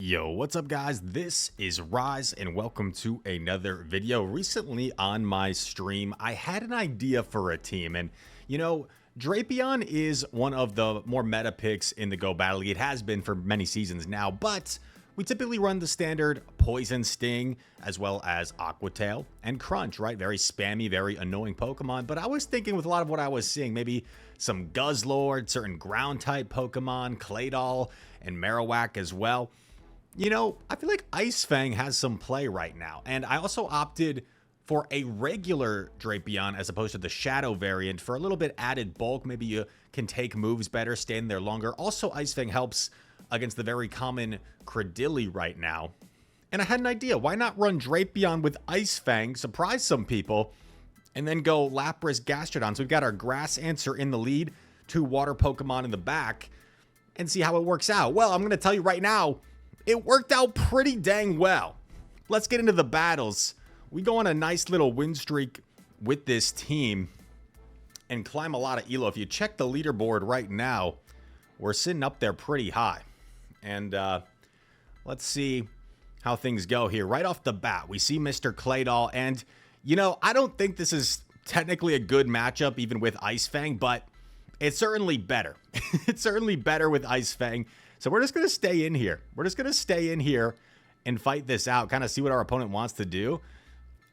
Yo, what's up guys? This is Rise and welcome to another video. Recently on my stream, I had an idea for a team and Drapion is one of the more meta picks in the Go Battle League. It has been for many seasons now, but we typically run the standard Poison Sting as well as Aqua Tail and Crunch, right? Very spammy, very annoying Pokemon, but I was thinking with a lot of what I was seeing, maybe some Guzlord, certain ground type Pokemon, Claydool, and Marowak as well. I feel like Ice Fang has some play right now. And I also opted for a regular Drapion as opposed to the Shadow variant for a little bit added bulk. Maybe you can take moves better, stay in there longer. Also, Ice Fang helps against the very common Cradilly right now. And I had an idea. Why not run Drapion with Ice Fang, surprise some people, and then go Lapras, Gastrodon. So we've got our Grass Answer in the lead, 2 water Pokemon in the back, and see how it works out. Well, I'm going to tell you right now, it worked out pretty dang well. Let's get into the battles. We go on a nice little win streak with this team and climb a lot of elo. If you check the leaderboard right now, we're sitting up there pretty high. And let's see how things go here. Right off the bat, we see Mr. Claydool. And, I don't think this is technically a good matchup even with Ice Fang, but it's certainly better. It's certainly better with Ice Fang. So we're just going to stay in here. We're just going to stay in here and fight this out, kind of see what our opponent wants to do.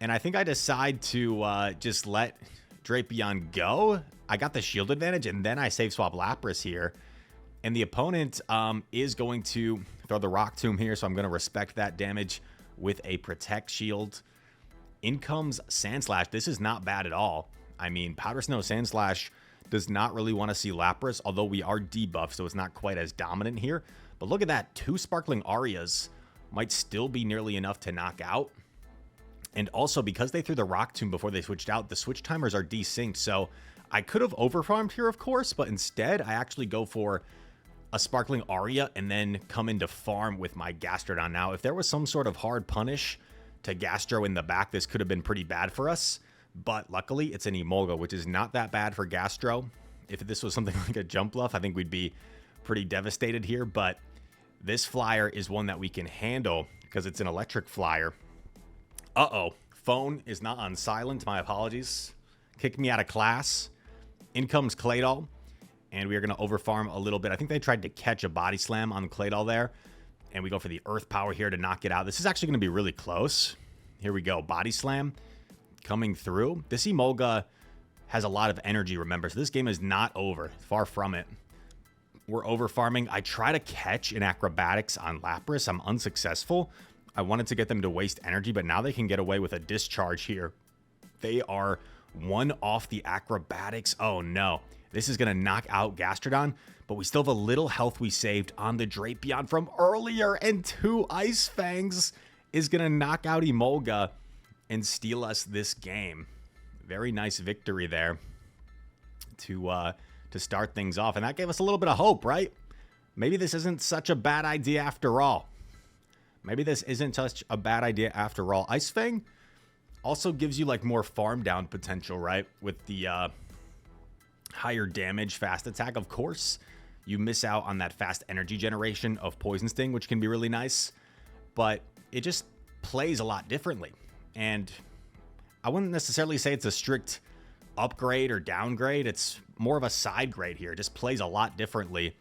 And I think I decide to just let Drapion go. I got the shield advantage, and then I save swap Lapras here. And the opponent is going to throw the Rock Tomb here, so I'm going to respect that damage with a Protect Shield. In comes Sandslash. This is not bad at all. I mean, Powder Snow Sandslash does not really want to see Lapras, although we are debuffed, so it's not quite as dominant here. But look at that. 2 Sparkling Arias might still be nearly enough to knock out. And also, because they threw the Rock Tomb before they switched out, the switch timers are desynced. So I could have overfarmed here, of course, but instead I actually go for a Sparkling Aria and then come into farm with my Gastrodon. Now, if there was some sort of hard punish to Gastro in the back, this could have been pretty bad for us. But luckily, it's an Emolga, which is not that bad for Gastro. If this was something like a Jump Bluff, I think we'd be pretty devastated here. But this flyer is one that we can handle because it's an electric flyer. Uh-oh. Phone is not on silent. My apologies. Kicked me out of class. In comes Claydool. And we are going to overfarm a little bit. I think they tried to catch a Body Slam on Claydool there. And we go for the Earth Power here to knock it out. This is actually going to be really close. Here we go. Body Slam coming through. This Emolga has a lot of energy, remember, so this game is not over. Far from it. We're over farming. I try to catch an Acrobatics on Lapras. I'm unsuccessful. I wanted to get them to waste energy, but now they can get away with a Discharge here. They are 1 off the Acrobatics. Oh no. This is going to knock out Gastrodon, but we still have a little health we saved on the Drapion from earlier, and 2 Ice Fangs is going to knock out Emolga and steal us this game. Very nice victory there to start things off. And that gave us a little bit of hope, right? Maybe this isn't such a bad idea after all. Maybe this isn't such a bad idea after all. Ice Fang also gives you like more farm down potential, right? With the higher damage, fast attack. Of course, you miss out on that fast energy generation of Poison Sting, which can be really nice. But it just plays a lot differently. And I wouldn't necessarily say it's a strict upgrade or downgrade. It's more of a side grade here. It just plays a lot differently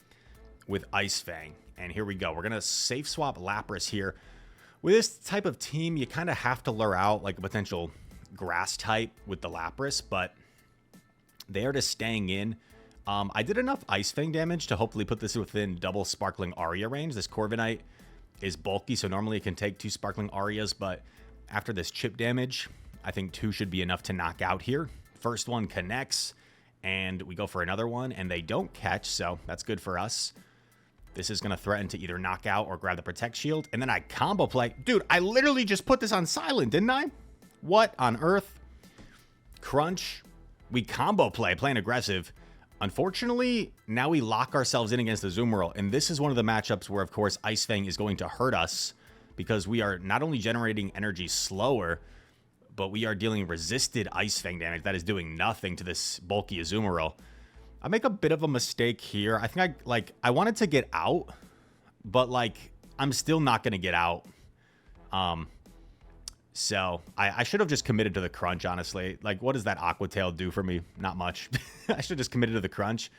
with Ice Fang. And here we go. We're going to safe swap Lapras here. With this type of team, you kind of have to lure out like a potential grass type with the Lapras, but they are just staying in. I did enough Ice Fang damage to hopefully put this within double Sparkling Aria range. This Corvanite is bulky, so normally it can take 2 Sparkling Arias, but after this chip damage, I think 2 should be enough to knock out here. First one connects, and we go for another one, and they don't catch, so that's good for us. This is going to threaten to either knock out or grab the Protect Shield, and then I combo play. Dude, I literally just put this on silent, didn't I? What on earth? Crunch. We combo play, playing aggressive. Unfortunately, now we lock ourselves in against the Azumarill, and this is one of the matchups where, of course, Ice Fang is going to hurt us because we are not only generating energy slower, but we are dealing resisted Ice Fang damage that is doing nothing to this bulky Azumarill. I make a bit of a mistake here. I think I wanted to get out, but like I'm still not going to get out. So I should have just committed to the crunch, honestly. Like, what does that Aqua Tail do for me? Not much. I should have just committed to the crunch.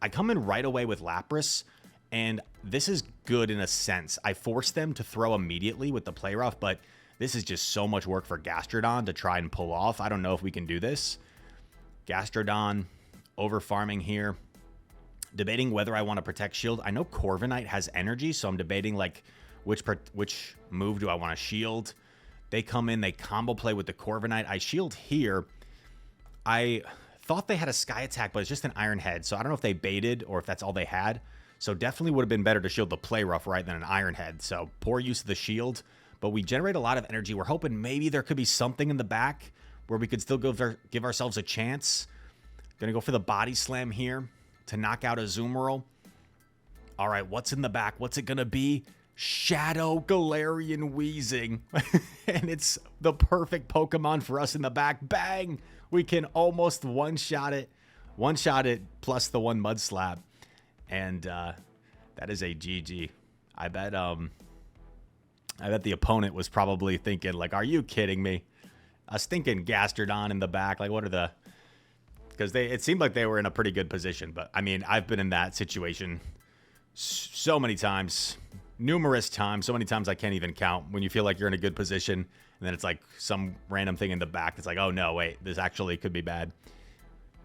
I come in right away with Lapras, and this is good in a sense. I force them to throw immediately with the Play Rough, but this is just so much work for Gastrodon to try and pull off. I don't know if we can do this. Gastrodon, over farming here. Debating whether I want to Protect Shield. I know Corvanite has energy, so I'm debating, like, which move do I want to shield. They come in, they combo play with the Corviknight. I shield here. I thought they had a Sky Attack, but it's just an Iron Head. So I don't know if they baited or if that's all they had. So definitely would have been better to shield the Play Rough, right, than an Iron Head. So poor use of the shield. But we generate a lot of energy. We're hoping maybe there could be something in the back where we could still give ourselves a chance. Gonna go for the Body Slam here to knock out Azumarill. All right, what's in the back? What's it gonna be? Shadow Galarian Weezing. And it's the perfect Pokemon for us in the back. Bang! We can almost one-shot it. One-shot it plus the one Mud Slap. And that is a GG. I bet the opponent was probably thinking, like, are you kidding me? A stinking Gastrodon in the back. Like, what are the... Because it seemed like they were in a pretty good position. But, I mean, I've been in that situation so many times. Numerous times. So many times I can't even count. When you feel like you're in a good position, and then it's like some random thing in the back. It's like, oh, no, wait. This actually could be bad.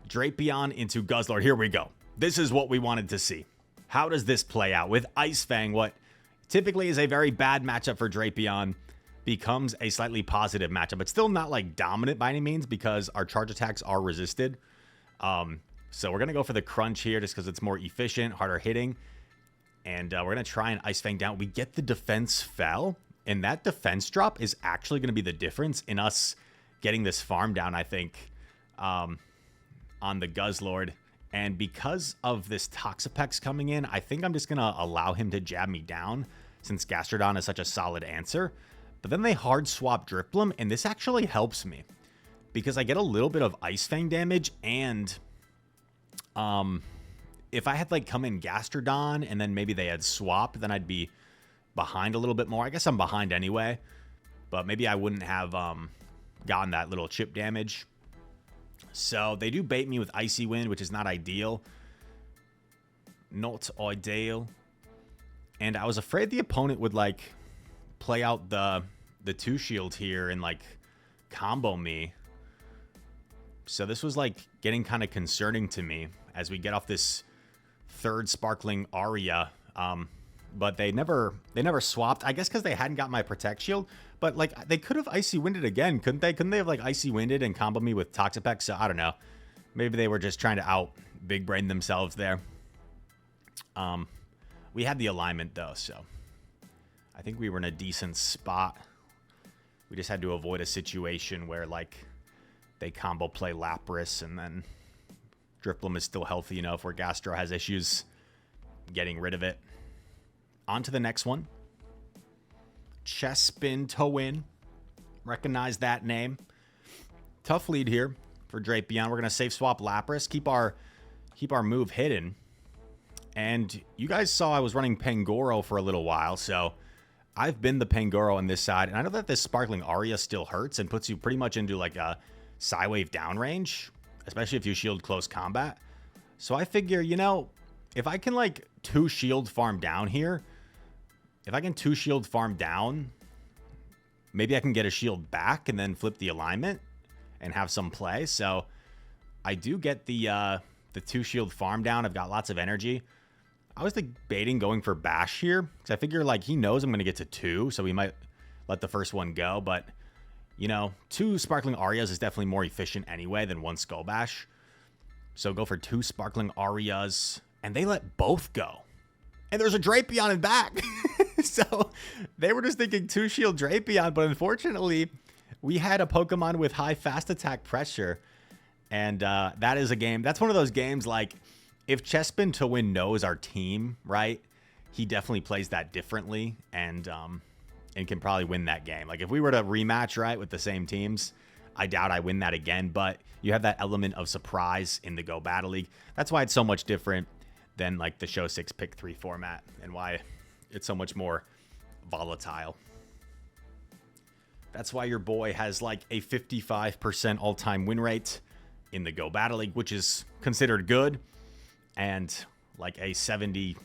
Drapion into Guzlord. Here we go. This is what we wanted to see. How does this play out? With Ice Fang, what typically is a very bad matchup for Drapion becomes a slightly positive matchup. It's still not like dominant by any means because our charge attacks are resisted. So we're going to go for the crunch here just because it's more efficient, harder hitting. And we're going to try and Ice Fang down. We get the defense fell, and that defense drop is actually going to be the difference in us getting this farm down, I think, on the Guzlord. And because of this Toxapex coming in, I think I'm just going to allow him to jab me down since Gastrodon is such a solid answer. But then they hard swap Dripplum, and this actually helps me because I get a little bit of Ice Fang damage. And if I had like come in Gastrodon and then maybe they had swapped, then I'd be behind a little bit more. I guess I'm behind anyway, but maybe I wouldn't have gotten that little chip damage. So they do bait me with Icy Wind, which is not ideal. Not ideal. And I was afraid the opponent would like play out the 2-shield here and like combo me. So this was like getting kind of concerning to me as we get off this third Sparkling Aria. But they never swapped. I guess because they hadn't got my Protect Shield. But like they could have Icy Winded again, couldn't they? Couldn't they have like Icy Winded and combo me with Toxapex? So I don't know. Maybe they were just trying to out big brain themselves there. We had the alignment though, so I think we were in a decent spot. We just had to avoid a situation where like they combo play Lapras and then Dripplum is still healthy enough where Gastro has issues getting rid of it. On to the next one. Chespin Towin. Recognize that name. Tough lead here for Drapion. We're going to safe swap Lapras. Keep our move hidden. And you guys saw I was running Pangoro for a little while, so I've been the Pangoro on this side. And I know that this Sparkling Aria still hurts and puts you pretty much into like a Psywave down range, especially if you shield close combat. So I figure, you know, if I can like 2 shield farm down here, if I can 2 shield farm down, maybe I can get a shield back and then flip the alignment and have some play. So I do get the 2 shield farm down. I've got lots of energy. I was debating going for Bash here because I figure like he knows I'm going to get to 2, so we might let the first one go. But, you know, 2 Sparkling Arias is definitely more efficient anyway than 1 Skull Bash. So go for 2 Sparkling Arias, and they let both go. And there's a Drapion in back. So they were just thinking 2 shield Drapion, but unfortunately we had a Pokemon with high fast attack pressure. And that is a game. That's one of those games like if Chespin Towin knows our team, right? He definitely plays that differently and can probably win that game. Like if we were to rematch, right, with the same teams, I doubt I win that again. But you have that element of surprise in the Go Battle League. That's why it's so much different than like the Show 6 Pick 3 format and why it's so much more volatile. That's why your boy has like a 55% all-time win rate in the Go Battle League, which is considered good, and like a 78%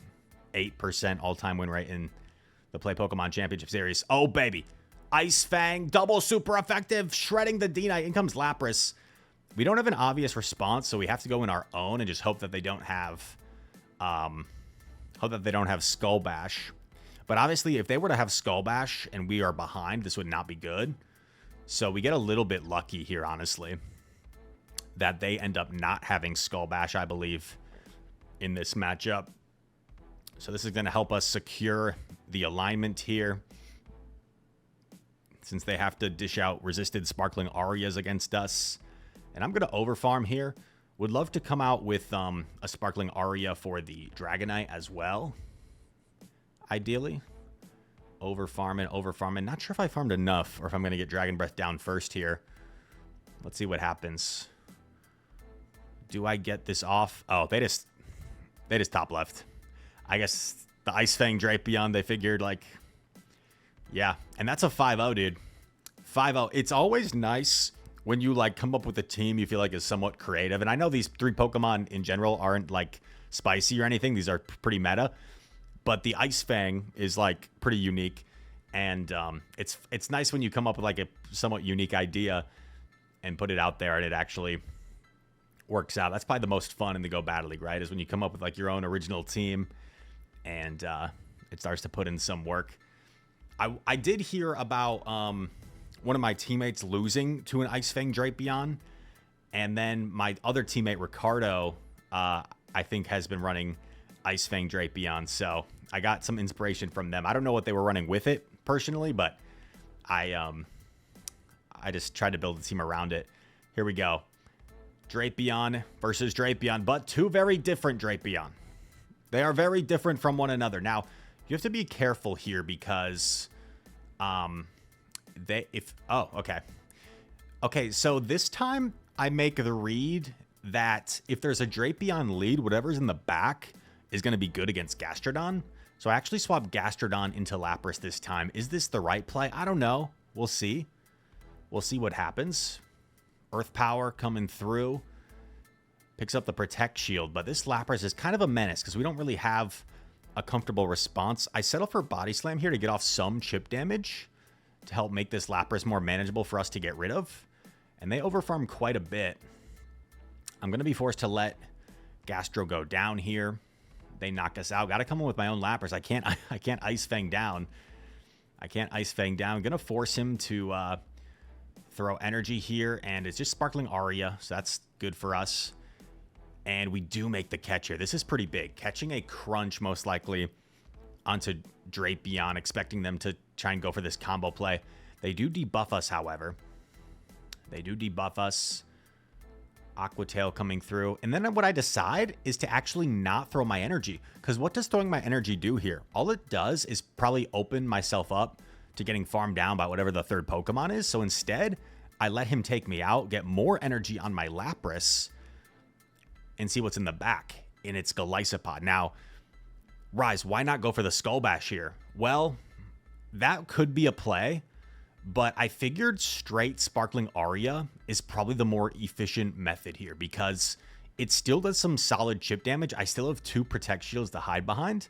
all-time win rate in the Play Pokemon Championship Series. Oh, baby. Ice Fang, double super effective, shredding the D-Knight. In comes Lapras. We don't have an obvious response, so we have to go in our own and just hope that they don't have, Skull Bash. But obviously, if they were to have Skull Bash and we are behind, this would not be good. So we get a little bit lucky here, honestly, that they end up not having Skull Bash, I believe, in this matchup. So this is going to help us secure the alignment here, since they have to dish out resisted Sparkling Arias against us. And I'm going to overfarm here. Would love to come out with a Sparkling Aria for the Dragonite as well. Ideally. Overfarming. Not sure if I farmed enough or if I'm going to get Dragon Breath down first here. Let's see what happens. Do I get this off? Oh, they just top left. I guess the Ice Fang Drapion, they figured, like, yeah. And that's a 5-0, dude. 5-0. It's always nice when you, like, come up with a team you feel like is somewhat creative. And I know these 3 Pokemon in general aren't, like, spicy or anything. These are pretty meta. But the Ice Fang is, like, pretty unique. And it's nice when you come up with, like, a somewhat unique idea and put it out there and it actually works out. That's probably the most fun in the Go Battle League, right? Is when you come up with, like, your own original team and it starts to put in some work. I did hear about one of my teammates losing to an Ice Fang Drapion, and then my other teammate Ricardo, I think, has been running Ice Fang Drapion, so I got some inspiration from them. I don't know what they were running with it personally, but I just tried to build a team around it. Here we go. Drapion versus Drapion, but 2 very different Drapion. They are very different from one another. Now, you have to be careful here because Okay, so this time I make the read that if there's a Drapion lead, whatever's in the back is going to be good against Gastrodon. So I actually swapped Gastrodon into Lapras this time. Is this the right play? I don't know. We'll see. We'll see what happens. Earth Power coming through. Picks up the Protect Shield, but this Lapras is kind of a menace because we don't really have a comfortable response. I settle for Body Slam here to get off some chip damage to help make this Lapras more manageable for us to get rid of. And they overfarm quite a bit. I'm going to be forced to let Gastro go down here. They knock us out. Got to come in with my own Lapras. I can't Ice Fang down. I'm going to force him to throw energy here, and it's just Sparkling Aria, so that's good for us. And we do make the catch here. This is pretty big. Catching a Crunch, most likely, onto Drapion, expecting them to try and go for this combo play. They do debuff us, however. They do debuff us. Aqua Tail coming through. And then what I decide is to actually not throw my energy. Because what does throwing my energy do here? All it does is probably open myself up to getting farmed down by whatever the third Pokemon is. So instead, I let him take me out, get more energy on my Lapras, and see what's in the back. And it's Golisopod. Now, Rise, why not go for the Skull Bash here? Well, that could be a play, but I figured straight Sparkling Aria is probably the more efficient method here because it still does some solid chip damage. I still have 2 Protect Shields to hide behind,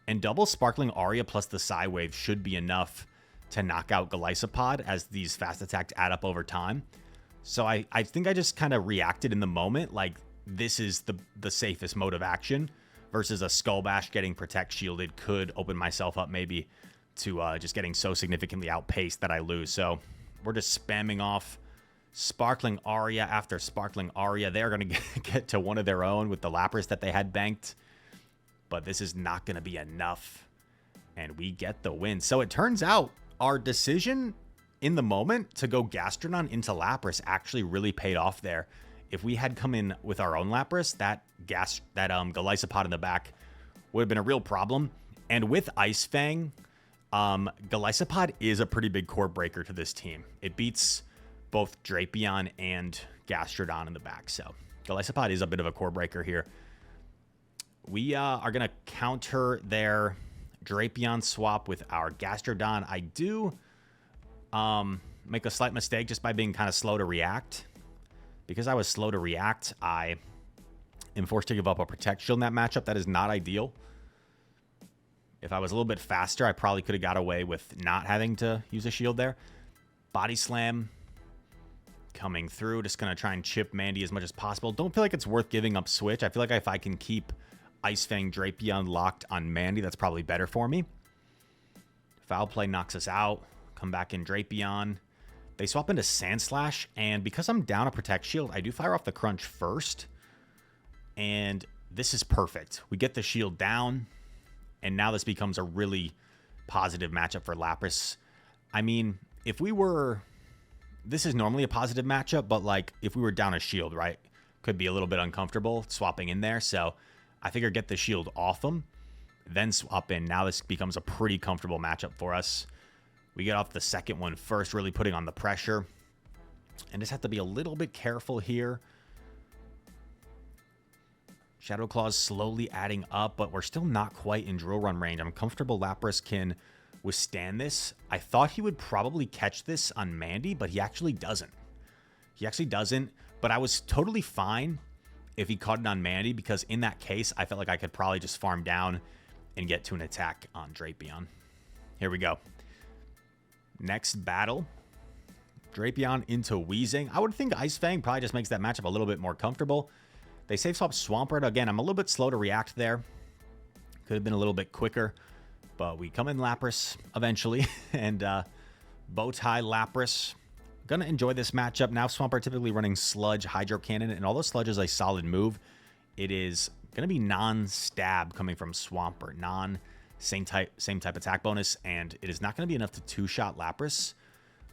and double Sparkling Aria plus the Psy Wave should be enough to knock out Golisopod as these fast attacks add up over time. So I think I just kind of reacted in the moment like this is the safest mode of action versus a Skull Bash getting Protect Shielded could open myself up maybe to just getting so significantly outpaced that I lose. So we're just spamming off Sparkling Aria after Sparkling Aria. They're going to get to one of their own with the Lapras that they had banked. But this is not going to be enough. And we get the win. So it turns out our decision in the moment to go Gastrodon into Lapras actually really paid off there. If we had come in with our own Lapras, that Golisopod in the back would have been a real problem. And with Ice Fang, Golisopod is a pretty big core breaker to this team. It beats both Drapion and Gastrodon in the back. So Golisopod is a bit of a core breaker here. We are going to counter their Drapion swap with our Gastrodon. I do make a slight mistake just by being kind of slow to react. Because I was slow to react, I am forced to give up a Protect Shield in that matchup. That is not ideal. If I was a little bit faster, I probably could have got away with not having to use a shield there. Body Slam coming through. Just going to try and chip Mandy as much as possible. Don't feel like it's worth giving up Switch. I feel like if I can keep Ice Fang Drapion locked on Mandy, that's probably better for me. Foul Play knocks us out. Come back in Drapion. They swap into Sand Slash, and because I'm down a Protect Shield, I do fire off the Crunch first. And this is perfect. We get the shield down, and now this becomes a really positive matchup for Lapras. I mean, if we were... This is normally a positive matchup, but like if we were down a shield, right? Could be a little bit uncomfortable swapping in there. So I figure get the shield off them, then swap in. Now this becomes a pretty comfortable matchup for us. We get off the second one first, really putting on the pressure. And just have to be a little bit careful here. Shadow Claw's slowly adding up, but we're still not quite in Drill Run range. I'm comfortable Lapras can withstand this. I thought he would probably catch this on Mandy, but he actually doesn't. He actually doesn't, but I was totally fine if he caught it on Mandy, because in that case, I felt like I could probably just farm down and get to an attack on Drapion. Here we go. Next battle. Drapion into Weezing. I would think Ice Fang probably just makes that matchup a little bit more comfortable. They save swap Swampert. Again, I'm a little bit slow to react there. Could have been a little bit quicker. But we come in Lapras eventually. And Bowtie Lapras. Gonna enjoy this matchup. Now Swampert typically running Sludge, Hydro Cannon. And although Sludge is a solid move, it is gonna be non-stab coming from Swampert. Same type attack bonus, and it is not going to be enough to two-shot Lapras,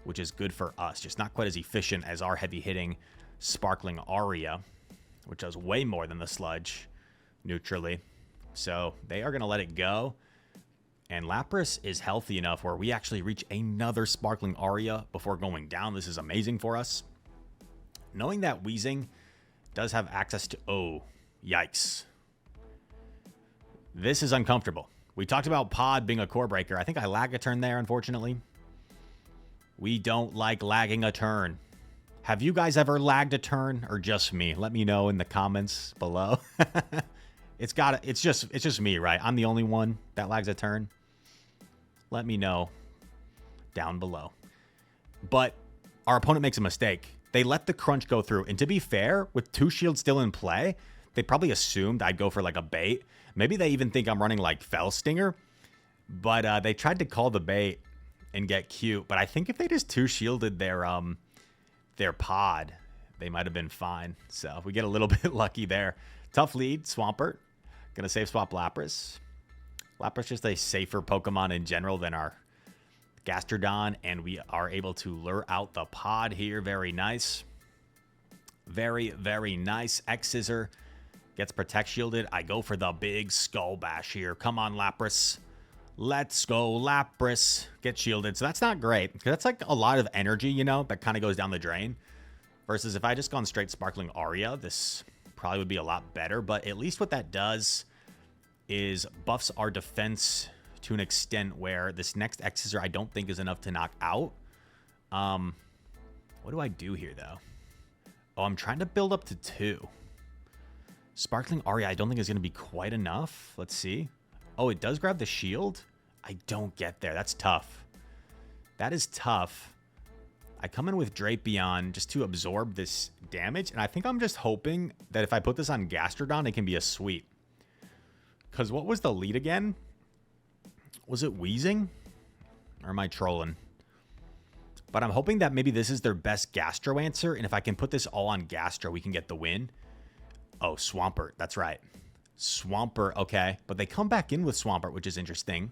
which is good for us. Just not quite as efficient as our heavy-hitting Sparkling Aria, which does way more than the Sludge neutrally. So they are going to let it go, and Lapras is healthy enough where we actually reach another Sparkling Aria before going down. This is amazing for us. Knowing that Weezing does have access to... Oh, yikes. This is uncomfortable. We talked about Pod being a core breaker. I think I lag a turn there, unfortunately. We don't like lagging a turn. Have you guys ever lagged a turn, or just me? Let me know in the comments below. It's just me, right? I'm the only one that lags a turn. Let me know down below. But our opponent makes a mistake. They let the crunch go through. And to be fair, with two shields still in play, they probably assumed I'd go for like a bait. Maybe they even think I'm running like Fell Stinger. But they tried to call the bait and get cute. But I think if they just two-shielded their pod, they might have been fine. So we get a little bit lucky there. Tough lead, Swampert. Gonna save swap Lapras. Lapras just a safer Pokemon in general than our Gastrodon. And we are able to lure out the pod here. Very nice. Very, very nice. X-Scissor gets Protect Shielded. I go for the big Skull Bash here. Come on, Lapras. Let's go, Lapras. Get shielded. So that's not great, because that's like a lot of energy, you know, that kind of goes down the drain. Versus if I just gone straight Sparkling Aria, this probably would be a lot better. But at least what that does is buffs our defense to an extent where this next X-Scissor I don't think is enough to knock out. What do I do here, though? Oh, I'm trying to build up to 2. Sparkling Aria I don't think is going to be quite enough. Let's see. Oh, it does grab the shield? I don't get there. That's tough. That is tough. I come in with Drapion just to absorb this damage, and I think I'm just hoping that if I put this on Gastrodon, it can be a sweep. Because what was the lead again? Was it Weezing? Or am I trolling? But I'm hoping that maybe this is their best Gastro answer, and if I can put this all on Gastro, we can get the win. Oh, Swampert. That's right. Swampert. Okay. But they come back in with Swampert, which is interesting.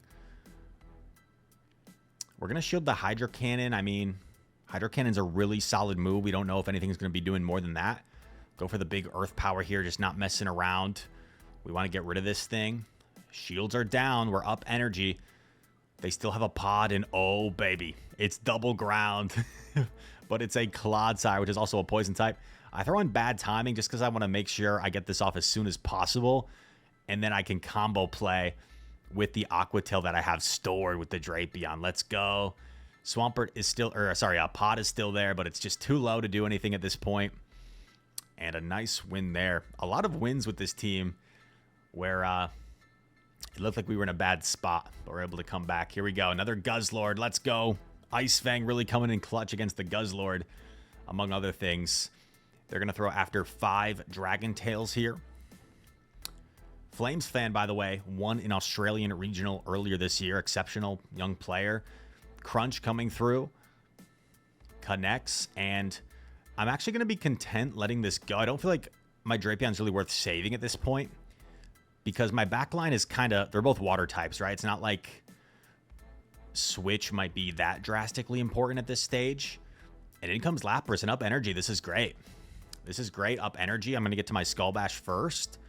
We're going to shield the Hydro Cannon. I mean, Hydro Cannon's a really solid move. We don't know if anything's going to be doing more than that. Go for the big Earth Power here, just not messing around. We want to get rid of this thing. Shields are down. We're up energy. They still have a pod, and oh, baby. It's double ground. But it's a Clodsire, which is also a poison type. I throw in bad timing just because I want to make sure I get this off as soon as possible. And then I can combo play with the Aqua Tail that I have stored with the Drapion. Let's go. Swampert is still, or sorry, Pod is still there, but it's just too low to do anything at this point. And a nice win there. A lot of wins with this team where it looked like we were in a bad spot, but we're able to come back. Here we go. Another Guzlord. Let's go. Ice Fang really coming in clutch against the Guzlord, among other things. They're going to throw after 5 Dragon Tails here. Flames fan, by the way, won an Australian regional earlier this year. Exceptional young player. Crunch coming through. Connects. And I'm actually going to be content letting this go. I don't feel like my Drapion's really worth saving at this point, because my backline is kind of, they're both water types, right? It's not like Switch might be that drastically important at this stage. And in comes Lapras and up energy. This is great. This is great. Up energy. I'm going to get to my Skull Bash first,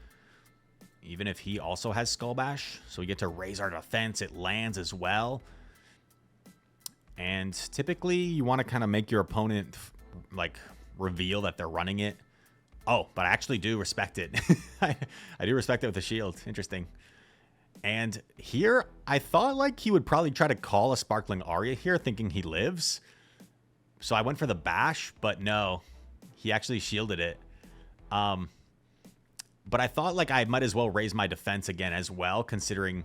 even if he also has Skull Bash. So we get to raise our defense. It lands as well. And typically you want to kind of make your opponent like reveal that they're running it. Oh, but I actually do respect it. I do respect it with the shield. Interesting. And here, I thought like he would probably try to call a Sparkling Aria here, thinking he lives. So I went for the bash, but no. He actually shielded it. But I thought like I might as well raise my defense again as well, considering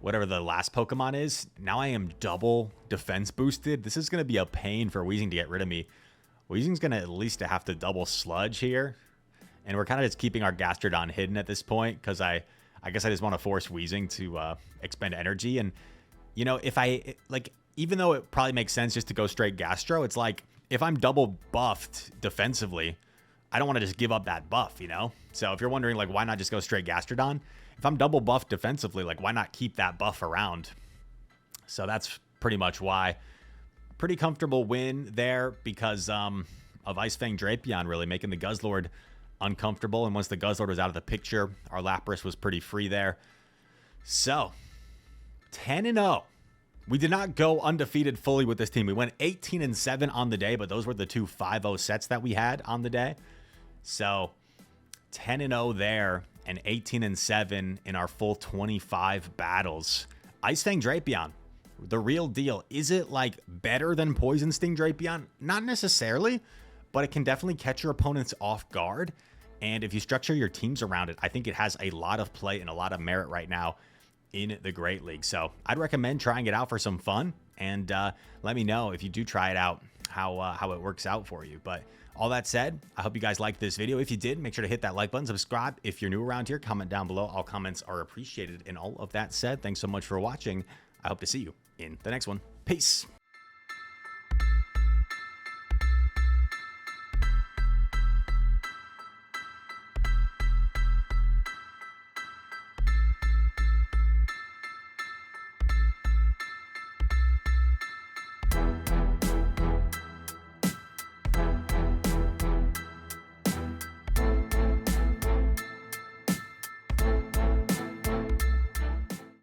whatever the last Pokemon is. Now I am double defense boosted. This is going to be a pain for Weezing to get rid of me. Weezing's going to at least have to double Sludge here. And we're kind of just keeping our Gastrodon hidden at this point, because I guess I just want to force Weezing to expend energy. And, you know, if I, like, even though it probably makes sense just to go straight Gastro, it's like, if I'm double buffed defensively, I don't want to just give up that buff, you know? So if you're wondering, like, why not just go straight Gastrodon? If I'm double buffed defensively, like, why not keep that buff around? So that's pretty much why. Pretty comfortable win there because of Ice Fang Drapion really making the Guzlord uncomfortable. And once the Guzlord was out of the picture, our Lapras was pretty free there. So, 10-0. We did not go undefeated fully with this team. We went 18-7 on the day, but those were the 2 5-0 sets that we had on the day. So 10-0 there and 18-7 in our full 25 battles. Ice Fang Drapion, the real deal. Is it like better than Poison Sting Drapion? Not necessarily, but it can definitely catch your opponents off guard. And if you structure your teams around it, I think it has a lot of play and a lot of merit right now in the Great League. So I'd recommend trying it out for some fun, and let me know if you do try it out how it works out for you. But all that said, I hope you guys liked this video. If you did, make sure to hit that like button, subscribe. If you're new around here, comment down below. All comments are appreciated. And all of that said, thanks so much for watching. I hope to see you in the next one. Peace.